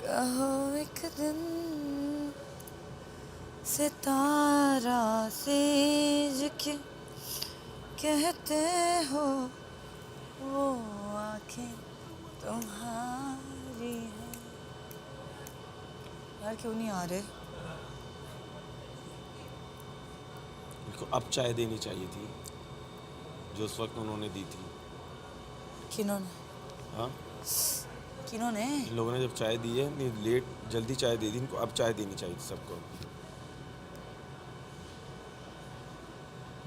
कहो एक दिन सितारा सेज के कहते हो वो आँखें तुम्हारी हैं। यार क्यों नहीं आ रहे? इनको अब चाय देनी चाहिए थी जो उस वक्त उन्होंने दी थी। किन्होंने? हाँ, किन्होंने? इन लोगों ने जब चाय दी है, नहीं लेट जल्दी चाय दे दी, इनको अब चाय देनी चाहिए थी सबको।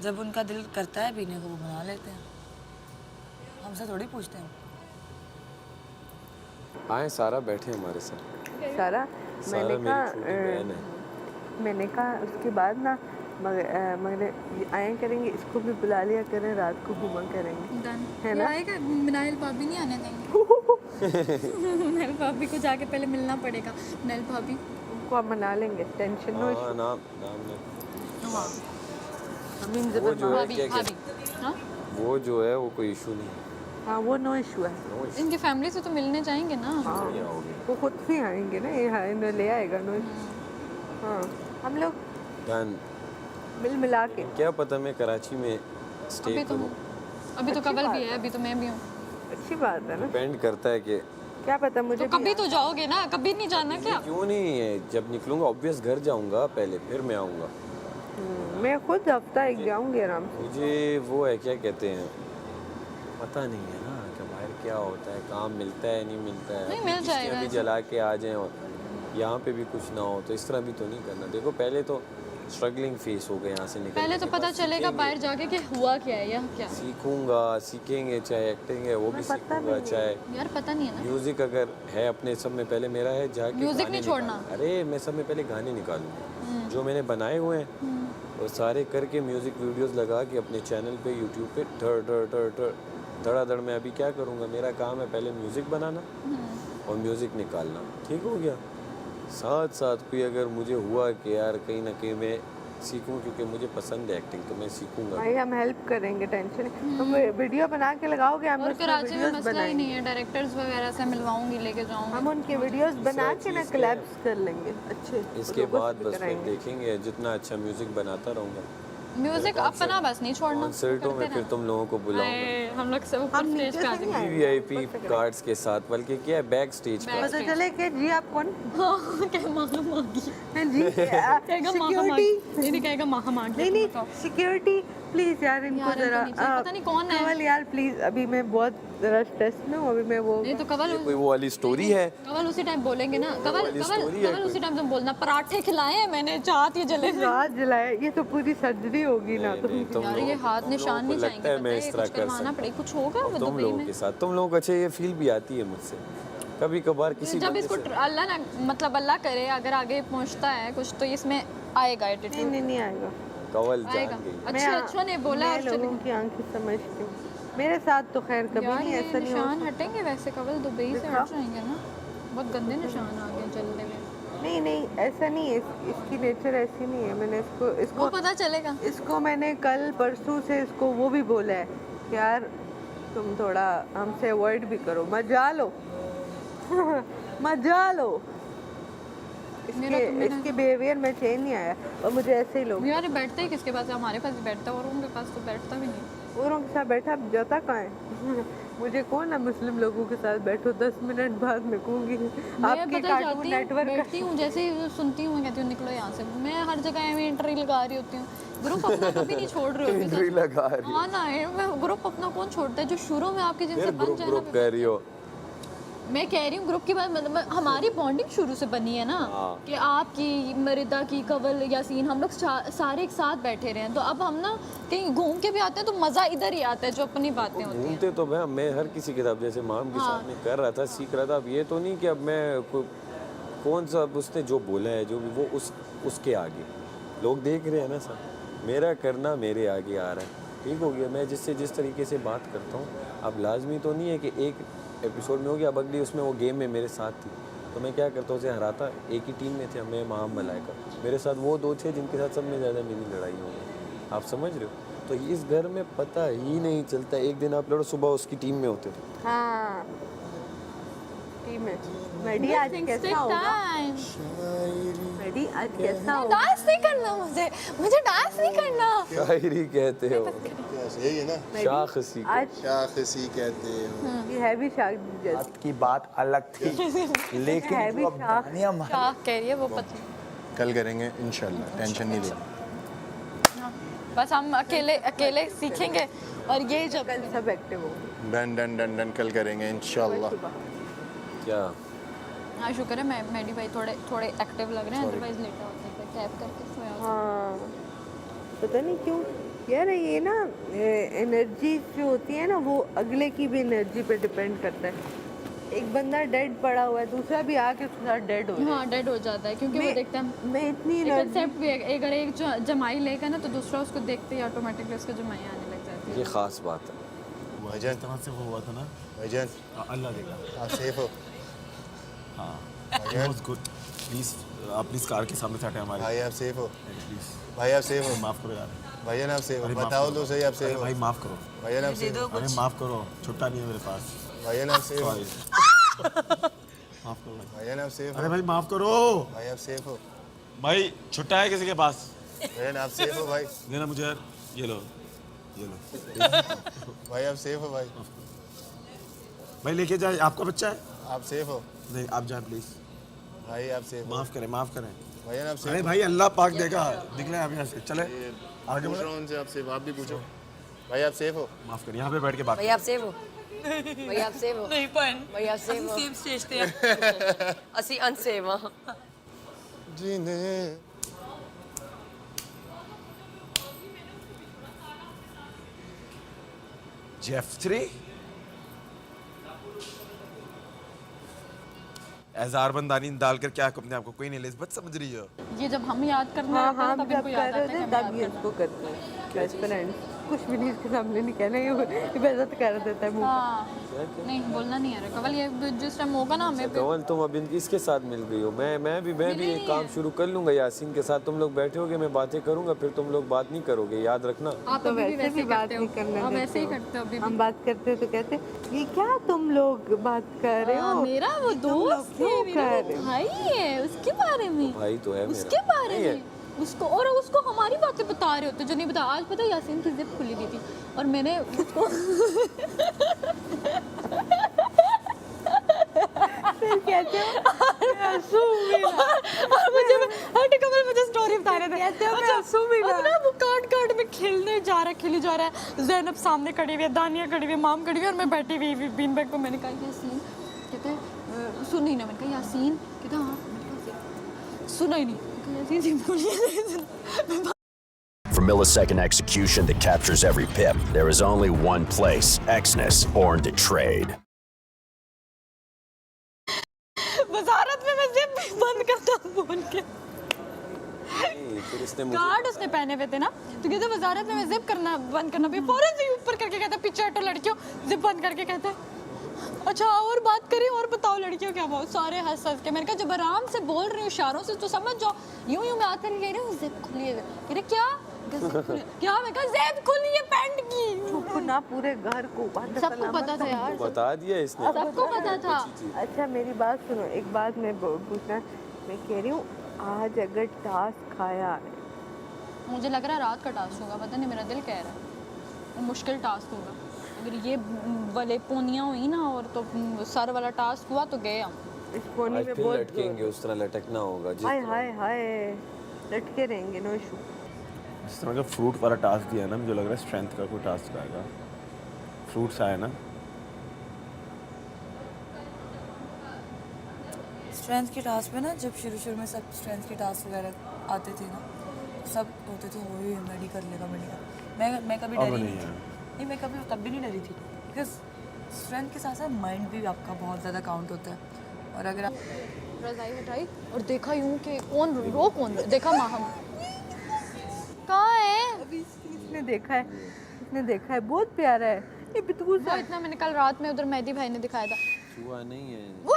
जब उनका दिल करता है पीने को वो बना लेते हैं, हमसे थोड़ी पूछते हैं। आए सारा बैठे हमारे साथ। सारा सारा मेरी छोटी बहन है। मैंने कहा उसके बाद ना मगर आया करेंगे, इसको भी बुला लिया करें, रात को घूमा करेंगे, है ना? आएगा, मिनाइल भाभी नहीं आने देंगे। मिनाइल भाभी को जाके पहले मिलना पड़ेगा। मिनाइल भाभी को हम मना लेंगे, टेंशन नो। हाँ, नाम ने अमीन वो जो है भाभी क्या भाभी हाँ वो जो है वो कोई इशू नहीं है। हाँ वो नो इशू है। इनकी फैमिली से तो मिलने जाएंगे ना। हाँ बढ़िया हो गया। वो खुद से आएंगे ना, ये हाँ इन्हें ले आएगा नो। हाँ हम लोग डन। मिल मिला के। क्या पता मैं कराची में स्टे करूँ। अभी तो कबल भी है, अभी तो मैं भी हूँ। अच्छी बात है ना, डिपेंड करता है कि क्या पता मुझे तो कभी तो जाओगे ना, कभी नहीं जाना क्या? क्यों नहीं है, जब निकलूंगा ऑब्वियस घर जाऊंगा पहले, फिर मैं आऊंगा। मैं खुद हफ्ता एक जाऊंगी आराम से। मुझे वो है क्या कहते हैं, पता नहीं है ना कि बाहर क्या होता है, काम मिलता है नहीं मिलता है। नहीं, मिल जाएगा अभी ऐसे। जला के आ जाएं और यहाँ पे भी कुछ ना हो, तो इस तरह भी तो नहीं करना। देखो पहले तो स्ट्रगलिंग फेस हो गए यहाँ से निकल। पहले तो पता चलेगा बाहर जाके कि हुआ क्या है या क्या। सीखूंगा, सीखेंगे, चाहे एक्टिंग है वो भी सीखूंगा, चाहे यार पता नहीं है ना। म्यूजिक अगर है अपने सब में पहले मेरा है जाके म्यूजिक गाने नहीं छोड़ना। निकाल- अरे मैं सब में पहले गाने निकालूंगा जो मैंने बनाए हुए हैं और सारे करके म्यूजिक वीडियोस लगा के अपने चैनल पे यूट्यूब पे धड़ाधड़ मैं अभी क्या करूँगा, मेरा काम है पहले म्यूजिक बनाना और म्यूजिक निकालना। ठीक हो गया। साथ साथ कोई अगर मुझे हुआ कि यार कहीं ना कहीं मैं सीखूं, क्योंकि मुझे पसंद है एक्टिंग, तो मैं सीखूंगा। भाई हम हेल्प करेंगे, टेंशन नहीं। तुम वीडियो बना के लगाओगे, हम और उसमें कराची में वीडियोस मसला ही बनाएंगे। नहीं है, डायरेक्टर्स वगैरह से मिलवाऊंगी, लेके जाऊंगी। हम उनके वीडियोस बना के ना कोलैब्स कर लेंगे अच्छे। इसके लोगों से बाद भी बस फिर कराएंगे। देखेंगे, जितना अच्छा म्यूजिक बनाता रहूँगा। म्यूजिक अपना बस नहीं छोड़ना। कॉन्सर्टों में फिर तुम लोगों को बुलाऊंगा हम लोग सब ऊपर हम स्टेज नीचे पे आ से नहीं जाएंगे। वीवीआईपी कार्ड्स के साथ, बल्कि क्या है बैक स्टेज का। पता चले कि जी आप कौन क्या मांगा मांगी हैं जी? कहेगा माहा सिक्योरिटी मांगी नहीं कहेगा माहा मांगी। नहीं नहीं, सिक्योरिटी प्लीज यार इनको यार, इनको जरा नीचे पता नहीं कौन है। कवल यार प्लीज, अभी मैं बहुत जरा स्ट्रेस में हूँ, अभी मैं वो नहीं तो कवल कोई वो वाली स्टोरी है। कवल उसी टाइम बोलेंगे ना। कवल वाली कवल story है कवल उसी टाइम तुम बोलना पराठे खिलाए हैं मैंने, चाहत ये जले हुए। रात जलाए, ये तो पूरी सर्जरी होगी ना। तो नहीं, तुम यार ये लोगों- हाथ तुम निशान लोगों नहीं को जाएंगे, लगता है मैं इस तरह कुछ कर करवाना सकता पड़ेगा, कुछ होगा हूँ। वो तुम दुबई लोगों में। के साथ तुम लोगों को अच्छा ये फील भी आती है मुझसे कभी कभार किसी जब बंदे इसको से। अल्लाह ना मतलब अल्लाह करे अगर आगे पहुंचता है कुछ तो इसमें आएगा नहीं एटीट्यूड नहीं नहीं आएगा। कवल आएगा। जान गई। अच्छा ने बोला मैं और चले लोगों की आंखें समझती हूँ, मेरे साथ तो खैर कभी यार नहीं ये ऐसा नहीं निशान होता। हटेंगे वैसे कवल दुबई से हट जाएंगे ना, बहुत गंदे निशान आ गए जलने में। नहीं नहीं ऐसा नहीं है, इसकी नेचर ऐसी नहीं है। मैंने इसको वो इसको पता चलेगा। इसको मैंने कल परसों से इसको वो भी बोला है कि यार तुम थोड़ा हमसे अवॉइड भी करो, मजा लो मजा लो। इसके बिहेवियर में चेंज नहीं आया और मुझे ऐसे ही लोग यार ये बैठते ही किसके पास है? हमारे पास ही बैठता है और उनके पास तो बैठता भी नहीं। औरों के साथ बैठा, अब जाता कहाँ है मुझे कौन है मुस्लिम लोगों के साथ बैठो, 10 मिनट बाद मैं कहूँगी मैं आपके पता कार्टून जाती हूँ, नेटवर्क बैठती हूँ, जैसे ही सुनती हूँ मैं कहती हूँ निकलो यहाँ से। मैं हर जगह में एंट्री लगा रही होती हूँ, ग्रुप अपना कभी नहीं छोड़ रही होती। एंट्री लगा रही हाँ ना, मैं ग्रुप अपना कौन छोड़ता है जो शुरू में आपके जिनसे फिर बन ग्रुप जाए ग्रुप ना। कर रही हो। मैं कह रही हूँ ग्रुप की बात, मतलब हमारी बॉन्डिंग शुरू से बनी है ना हाँ। कि आपकी, मरिदा की, कवल, यासीन, हम लोग सारे एक साथ बैठे रहे हैं। तो अब हम ना कहीं घूम के भी आते हैं तो मज़ा इधर ही आता है जो अपनी बातें होती हैं। घूमते तो मैं हर किसी के साथ, जैसे माम के साथ में कर रहा था, सीख रहा था। अब ये तो नहीं कि अब मैं कौन सा उसने जो बोला है जो भी वो उसके आगे लोग देख रहे हैं ना सर, मेरा करना मेरे आगे आ रहा है। ठीक हो गया। मैं जिससे जिस तरीके से बात करता हूँ, अब लाजमी तो नहीं है कि एक एपिसोड में हो गया, अब अगली उसमें वो गेम में मेरे साथ थी तो मैं क्या करता हूँ उसे हराता। एक ही टीम में थे मैं, महाम मलाइका, मेरे साथ वो दो थे जिनके साथ सब में ज़्यादा मेरी लड़ाई हो गई। आप समझ रहे हो? तो इस घर में पता ही नहीं चलता, एक दिन आप लड़ो सुबह उसकी टीम में होते थे। हाँ सही में। मैडी आज कैसा होगा? मैडी आज कैसा होगा? डांस नहीं करना मुझे डांस नहीं करना। शायरी कहते हो, यही है ना, शाखसी। आज शाखसी कहते हो। ये है भी शाख जैसी। बात की बात अलग थी, लेकिन है भी जो अब शाख। दानिया मार- क्या कह रही है वो पता कल करेंगे इंशाल्लाह, टेंशन नहीं लेनी। बस हम अकेले सीखेंगे और ये जब कल सब एक्टिव हो। डन डन डन डन, कल करेंगे इंशाल्लाह। क्या हाँ शुक्र है मैडी भाई थोड़े एक्टिव लग रहे हैं, अदरवाइज लेटा होते हैं टैप करके सोया होता। हाँ पता नहीं क्यों यार, ये ना एनर्जी जो होती है ना वो अगले की भी एनर्जी पे डिपेंड करता है। एक बंदा डेड पड़ा हुआ है, दूसरा भी आके उसके साथ डेड हो जाए। हाँ डेड हो जाता है क्योंकि वो देखते हैं मैं इतनी एक एनर्जी कंसेप्ट भी है, अगर एक जो जमाई लेगा ना तो दूसरा उसको देखते ही ऑटोमेटिकली उसको जमाई आने लग जाती है। ये खास बात है। भाईजान, तरह से वो हुआ था ना, भाईजान अल्लाह देगा। आप सेफ हो? हाँ भाईजान, वाज गुड। प्लीज आप प्लीज कार के सामने से हटे हमारे। भाई आप सेफ हो? प्लीज भाई आप सेफ हो? माफ करो यार। भाईजान आप सेफ हो? अरे माफ बताओ करो। तो सही, आप अरे सेफ हो? भाई माफ करो। भाईजान आप सेफ हो? अरे माफ करो, छुट्टा नहीं है मेरे पास। भाईजान आप सेफ हो? सॉरी माफ करो भाई। भाईजान आप सेफ अरे हो? भाई माफ करो भाई आप सेफ हो? भाई, छुट्टा है किसी के पास? भाईजान आप सेफ हो? भाई देना मुझे यार, ये लो। भाई आप सेफ हो? भाई भाई लेके जाए, आपका बच्चा है? आप सेफ हो? नहीं आप जाए प्लीज। भाई आप सेफ हो? माफ करें, माफ करें। भाईजान आप सेफ अरे हो? भाई अल्लाह पाक देगा, निकले आप यहाँ से, चले आगे पूछ बढ़ो। रहा हूं उनसे, आप सेफ, आप भी पूछो। भाई आप सेफ हो? माफ करें, यहाँ पे बैठ के बात भाई आप सेव हो भाई आप सेव हो ਨਹੀਂ ਭੈਣ भाई आप सेव हो ਸੇਮ ਸਟੇਜ ਤੇ ਆ ਅਸੀਂ ਅਨਸੇਵ ਹਾਂ जीने जेफरी एजार बंदानी डालकर क्या अपने आपको कोई नहीं लिस्बत समझ रही हो? ये जब हम याद करने हाँ लगते हैं हाँ तब जब इनको कर याद रहे आता है थे कि हम तब याद ये करते इसको करते हैं बेस्ट फ्रेंड। कुछ भी नहीं इसके सामने नहीं कहना, ये बेइज्जत कर देता है हैं। मुंह हाँ नहीं बोलना नहीं है कवल, ये जिस टाइम होगा ना हमें कवल तुम अब इसके साथ मिल गई हो, मैं भी एक काम शुरू कर लूंगा यासीन के साथ। तुम लोग बैठे होगे, मैं बातें करूंगा, फिर तुम लोग बात नहीं करोगे, याद रखना। आप तो अभी भी वैसे भी वैसे बात करते नहीं हो, करने आप देते वैसे ही हो। करते हो अभी भी। हम बात करते हैं तो कहते हैं, ये क्या तुम लोग बात कर रहे हाँ, हो? मेरा वो दोस्त है, क्यों मेरा कर वो रहे हो? भाई है, उसके बारे में भाई तो है उसके मेरा। बारे में उसको, और उसको हमारी बातें बता रहे होते जो नहीं बता। आज पता है यासीन की जिप खुली दी थी और मैंने उसको कहते हो और मुझे हट कमल मुझे स्टोरी बता रहे थे। अच्छा अब ना वो काट में खेलने जा रहा है। ज़ैनब सामने खड़ी हुई है, दानिया खड़ी हुई है, माम खड़ी हुई है और मैं बैठी हुई बीन बैग पे। मैंने कहा यासीन, कहते सुन ही ना। मैंने कहा यासीन, कहता हाँ। मैंने कहा सुना ही नहीं। मैंने कहा, यासीन बोलिए। For millisecond execution that captures every pip, there is only one place, Exness, born to trade. वजारत में मैं जिप भी बंद करता हूँ बोल के। फिर इसने मुझे कार्ड उसने पहने हुए थे ना, तो कहते वजारत में मैं जिप करना बंद करना भी फौरन से ऊपर करके कहता पीछे हटो लड़कियों, जिप बंद करके कहता है अच्छा और बात करें और बताओ लड़कियों क्या बात। सारे हंस हंस के। मैंने कहा जब आराम से बोल रही हूँ इशारों से तो समझ जाओ। यूं मैं हाथ करके कह रही हूँ जिप खुली है। कह रहे क्या क्या? मैं कहा जिप खुली है पैंट की। चुप ना, पूरे घर को बात सबको पता था यार, बता दिया इसने। सबको पता था। अच्छा मेरी बात सुनो, एक बात मैं पूछना, मैं कह रही हूँ आज अगर टास्क खाया मुझे लग रहा है रात का टास्क होगा, पता नहीं मेरा दिल कह रहा है वो मुश्किल टास्क होगा। अगर ये वाले पोनियाँ हुई ना और तो सर वाला टास्क हुआ तो गए हम। इस फोनी आज में फिर बहुत लटकेंगे, उस तरह लटकना होगा जिस हाय तरह। हाय हाय लटके रहेंगे, नो इशू। जिस तरह का फ्रूट वाला टास्क दिया है ना, मुझे लग रहा है स्ट्रेंथ का कोई टास्क आएगा। फ्रूट्स आए ना, स्ट्रेंथ के टास्क में ना, जब शुरू में सब स्ट्रेंथ के टास्क वगैरह आते थे ना, सब होते थे वो ये मेडी कर लेगा। मैं कभी अब डरी नहीं नहीं है। थी। नहीं मैं कभी तब भी नहीं डरी थी, बिकॉज स्ट्रेंथ के साथ साथ माइंड भी आपका बहुत ज़्यादा काउंट होता है। और अगर आप रजाई हटाई और देखा यूं कि कौन रो कौन रो, देखा माहम कहाँ है। इसने देखा है बहुत प्यारा है ये बिल्कुल वो इतना मैंने कल रात में उधर मेहदी भाई ने दिखाया था। छुआ नहीं है। वो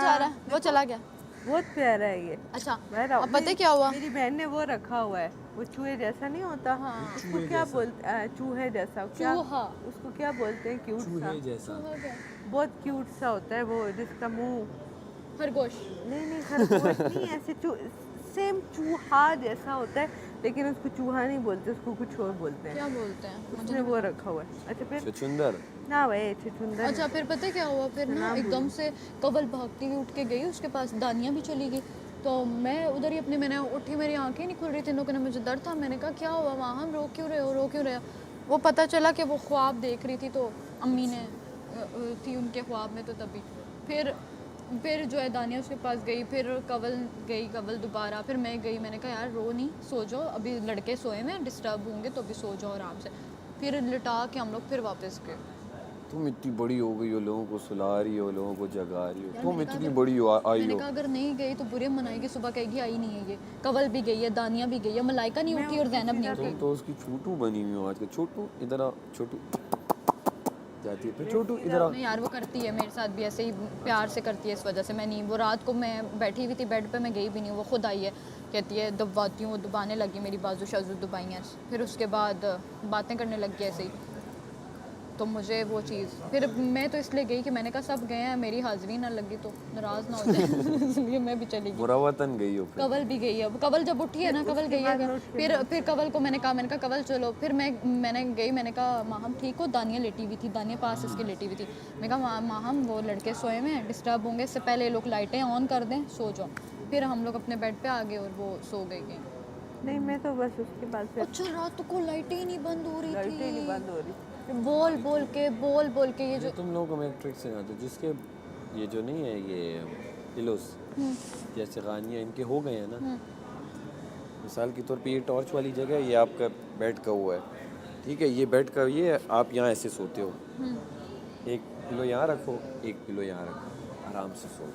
जा रहा है, वो चला गया। बहुत प्यारा है ये। अच्छा मैं अब पता है क्या हुआ? मेरी बहन ने वो रखा हुआ है, वो चूहे जैसा नहीं होता। उसको क्या बोलते, चूहे जैसा क्या, चूहा। उसको क्या बोलते हैं, क्यूट सा। जैसा बहुत क्यूट सा होता है वो, जिसका मुंह खरगोश। नहीं खरगोश नहीं, ऐसे सेम चूहा जैसा होता है, लेकिन उसको चूहा नहीं बोलते, उसको कुछ और बोलते हैं। क्या बोलते हैं? उसने वो रखा हुआ है। अच्छा फिर छुछुंदर। ना भाई छुछुंदर। अच्छा फिर पता है क्या हुआ फिर ना एकदम से कवल भागती हुई उठ के गई उसके पास, दानिया भी चली गई। तो मैं उधर ही अपनी, मैंने उठी, मेरी आंखें नहीं खुल रही थी, लोगों ने, मुझे डर था। मैंने कहा क्या हुआ वहाँ, हम रो क्यों रहे हो? वो पता चला कि वो ख्वाब देख रही थी, तो अम्मी ने थी उनके ख्वाब में, तो तभी फिर जो है दानिया उसके पास गई, फिर कवल दोबारा, फिर मैं गई। मैंने कहा यार रो नहीं, सो जाओ, अभी लड़के सोए में डिस्टर्ब होंगे तो अभी सो जाओ आराम से। फिर लिटा के हम लोग फिर वापस गए। तुम इतनी बड़ी हो गई हो, लोगों को सुला रही हो, लोगों को जगा रही हो, तुम इतनी बड़ी हो आई मैंने हो। कहा अगर नहीं गई तो बुरे मनाएगी, सुबह कहेगी आई नहीं है ये। कवल भी गई है, दानिया भी गई है, मलाइका नहीं उठी और जैनब नहीं उठी। तुम तो उसकी छोटू बनी हुई हो आज के। छोटू इधर आ, छोटू जाती है, फिर छोटू इधर आ। नहीं यार वो करती है मेरे साथ भी ऐसे ही, प्यार से करती है, इस वजह से मैं नहीं। वो रात को मैं बैठी हुई थी बेड पे, मैं गई भी नहीं, वो खुद आई है, कहती है दबाती हूँ, वो दबाने लगी मेरी बाजू शाजू दबाई हैं। फिर उसके बाद बातें करने लग गई ऐसे ही। तो मुझे वो चीज़, फिर मैं तो इसलिए गई कि मैंने कहा सब गए हैं, मेरी हाजिरी ना लगी तो नाराज़ ना हो जाए इसलिए मैं भी चली गई। बुरा वतन गई हो फिर। कवल भी गई है, कवल जब उठी है ना, कवल गई है। फिर कवल को मैंने कहा कवल चलो। फिर मैंने गई, मैंने कहा माहम ठीक हो? दानिया लेटी हुई थी, दानिया पास इसके लेटी हुई थी। मैं कहा माहम वो लड़के सोए में डिस्टर्ब होंगे, इससे पहले लोग लाइटें ऑन कर दें, सो जाओ। फिर हम लोग अपने बेड पे आ गए और वो सो गए। नहीं मैं तो बस उसके बाद फिर अच्छा रात को लाइटें ही नहीं बंद हो रही लाइटें थी, नहीं बंद हो रही। बोल बोल के ये जो तुम लोगों को मैं एक ट्रिक सिखाता हूँ, जिसके ये जो नहीं है ये पिलोस जैसे गानियाँ इनके हो गए हैं ना, मिसाल के तौर पे ये टॉर्च वाली जगह है, ये आपका बेड का हुआ है, ठीक है, ये बेड का ये आप यहाँ ऐसे सोते हो, एक पिलो यहाँ रखो, एक पिलो यहाँ रखो, आराम से सो।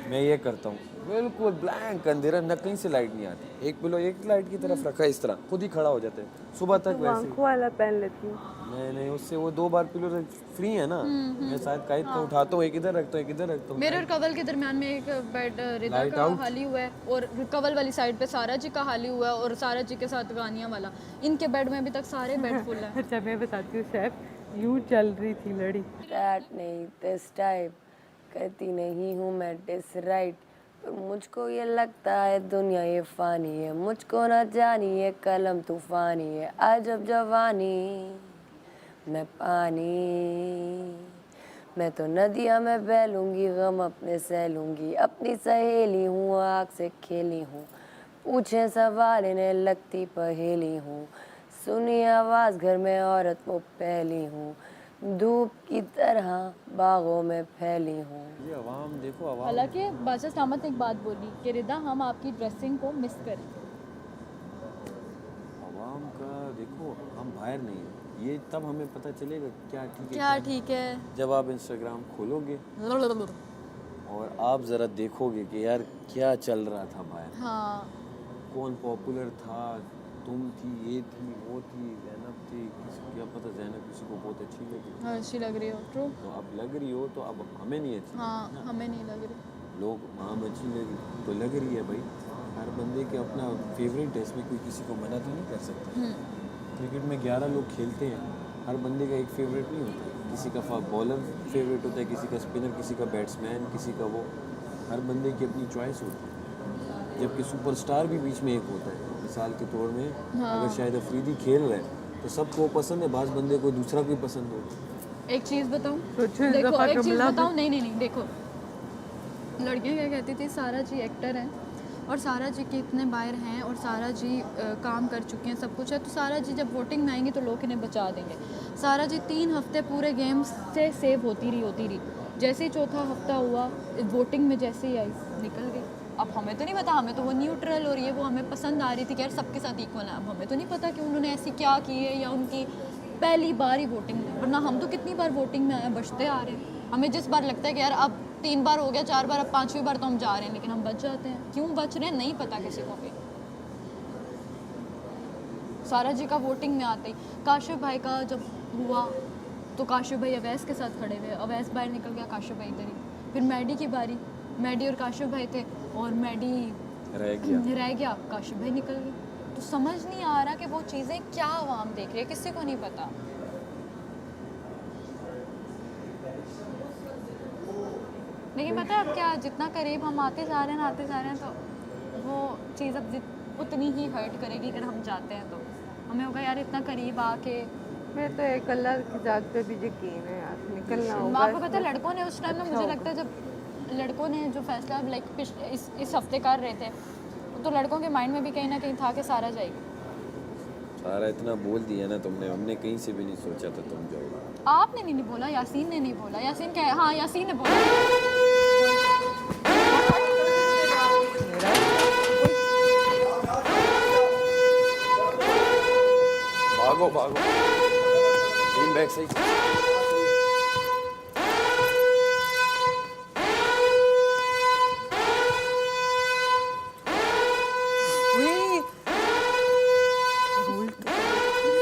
मैं ये करता हूँ, बिल्कुल ब्लैंक अंधेरा, न कहीं से लाइट नहीं आती, एक पिलो एक लाइट की तरफ रखा है, इस तरह खुद ही खड़ा हो जाता है सुबह तक। वैसे आंखों वाला पहन लेती हूँ नहीं उससे वो 2 बार पिलो फ्री है ना। मैं शायद कायद का उठाता हूँ, एक इधर रखता हूँ, एक इधर रखता हूँ। मेरे और कवल के दरमियान में एक बेड रिदा Light का out? खाली हुआ है और कवल वाली साइड पे सारा जी का खाली हुआ है और सारा जी के साथ गानिया वाला। इनके बेड में अभी तक सारे बेड फुल है। अच्छा मैं बताती हूँ शेफ, यूँ चल रही थी लड़ी। That नहीं this type कहती नहीं हूँ मैं डिसराइट, पर मुझको ये लगता है दुनिया ये फानी है, मुझको न जानी ये कलम तूफानी है, अजब जवानी मैं पानी, मैं तो नदियाँ में बह लूँगी, गम अपने सह लूँगी, अपनी सहेली हूँ, आग से खेली हूँ, पूछे सवाल इन्हें लगती पहेली हूँ, सुनी आवाज़ घर में औरत वो पहली हूँ, धूप की तरह बागों में फैली हूँ। ये आवाम देखो, आवाम हालांकि बादशाह सामत ने एक बात बोली कि रिदा हम आपकी ड्रेसिंग को मिस करें। आवाम का देखो, हम बाहर नहीं हैं, ये तब हमें पता चलेगा क्या ठीक है क्या ठीक है। जब आप इंस्टाग्राम खोलोगे और आप ज़रा देखोगे कि यार क्या चल रहा था बाहर, हाँ कौन पॉपुलर था, तुम थी, ये थी, वो थी, जैनब थी, किसी क्या पता जैनब किसी को बहुत अच्छी लगी, हाँ अच्छी लग रही हो, ट्रू। तो अब लग रही हो तो अब हमें नहीं अच्छी हाँ हमें नहीं लग रही। लोग वहाँ अच्छी लगी तो लग रही है भाई। हर बंदे के अपना फेवरेट है, इसमें कोई किसी को मना तो नहीं कर सकता। क्रिकेट में 11 लोग खेलते हैं, हर बंदे का एक फेवरेट नहीं होता, किसी का बॉलर फेवरेट होता है, किसी का स्पिनर, किसी का बैट्समैन, किसी का वो, हर बंदे की अपनी चॉइस होती है। जबकि सुपरस्टार भी बीच में एक होता है, मिसाल के तौर में अगर शायद अफरीदी खेल रहा है तो सबको पसंद है, बाज़ बंदे को दूसरा कोई पसंद होता है। एक चीज़ बताऊँ, सोचो देखो एक चीज़ बताऊँ, नहीं देखो, लड़कियाँ क्या कहती थी, सारा जी एक्टर हैं और सारा जी के इतने बाहर हैं और सारा जी काम कर चुके हैं, सब कुछ है, तो सारा जी जब वोटिंग में आएंगे तो लोग इन्हें बचा देंगे। सारा जी 3 हफ्ते पूरे गेम्स से सेव होती रही। जैसे ही चौथा हफ्ता हुआ, वोटिंग में जैसे ही आई निकल गई। अब हमें तो नहीं पता, हमें तो वो न्यूट्रल और ये वो हमें पसंद आ रही थी कि यार सबके साथ इक्वल है। अब हमें तो नहीं पता कि उन्होंने ऐसी क्या की है या उनकी पहली बार ही वोटिंग में, वरना हम तो कितनी बार वोटिंग में आए, बचते आ रहे हैं। हमें जिस बार लगता है कि यार अब 3 बार हो गया, 4 बार, अब 5वीं बार तो हम जा रहे हैं, लेकिन हम बच जाते हैं। क्यों बच रहे हैं नहीं पता किसी को भी। सारा जी का वोटिंग में आते ही काशिफ भाई का जब हुआ तो काशिफ भाई अवैस के साथ खड़े हुए, अवैस बाहर निकल गया, काशिफ भाई इधर ही। फिर मैडी की बारी, मैडी और काशिफ भाई थे और मैडी रह गया, काशिफ भाई निकल गए। तो समझ नहीं आ रहा कि वो चीज़ें क्या आवाम देख रही है, किसी को नहीं पता। लेकिन पता है अब क्या, जितना करीब हम आते जा रहे हैं तो वो चीज़ अब उतनी ही हर्ट करेगी अगर हम जाते हैं तो। हमें होगा यार इतना करीब आके। मैं तो एक अल्लाह की ज़ात पे भी यकीन है यार, निकलना होगा। आपको पता है लड़कों ने उस टाइम में, मुझे लगता है जब लड़कों ने जो फैसला लाइक इस हफ्ते कर रहे थे, तो लड़कों के माइंड में भी कहीं ना कहीं था कि सारा जाएगी। सारा इतना बोल दिया ना तुमने, हमने कहीं से भी नहीं सोचा था तुम जाओगे। आपने नहीं बोला, यासीन ने नहीं बोला। यासीन क्या, हाँ यासीन ने बोला। भागो भागो, बीन बैग सही।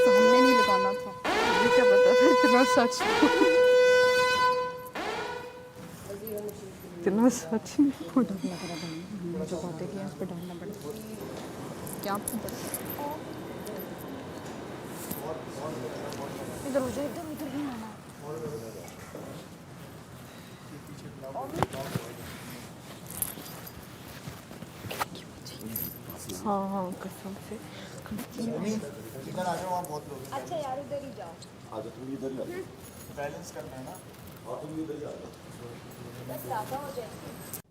सामने नहीं लगाना था, मुझे क्या पता था इतना सच इतना सच नहीं बोला। जो बातें की हैं उस पर डालना पड़ता क्या। इधर हो जाए, इधर इधर नहीं आना। हाँ हाँ कसम से। इधर आ जाओ, वहाँ बहुत लोग हैं। अच्छा यार इधर ही जाओ। आजा तुम इधर ही आ जाओ। बैलेंस करना है ना। हाँ तुम इधर ही आ जाओ। बस ज़्यादा हो जाए।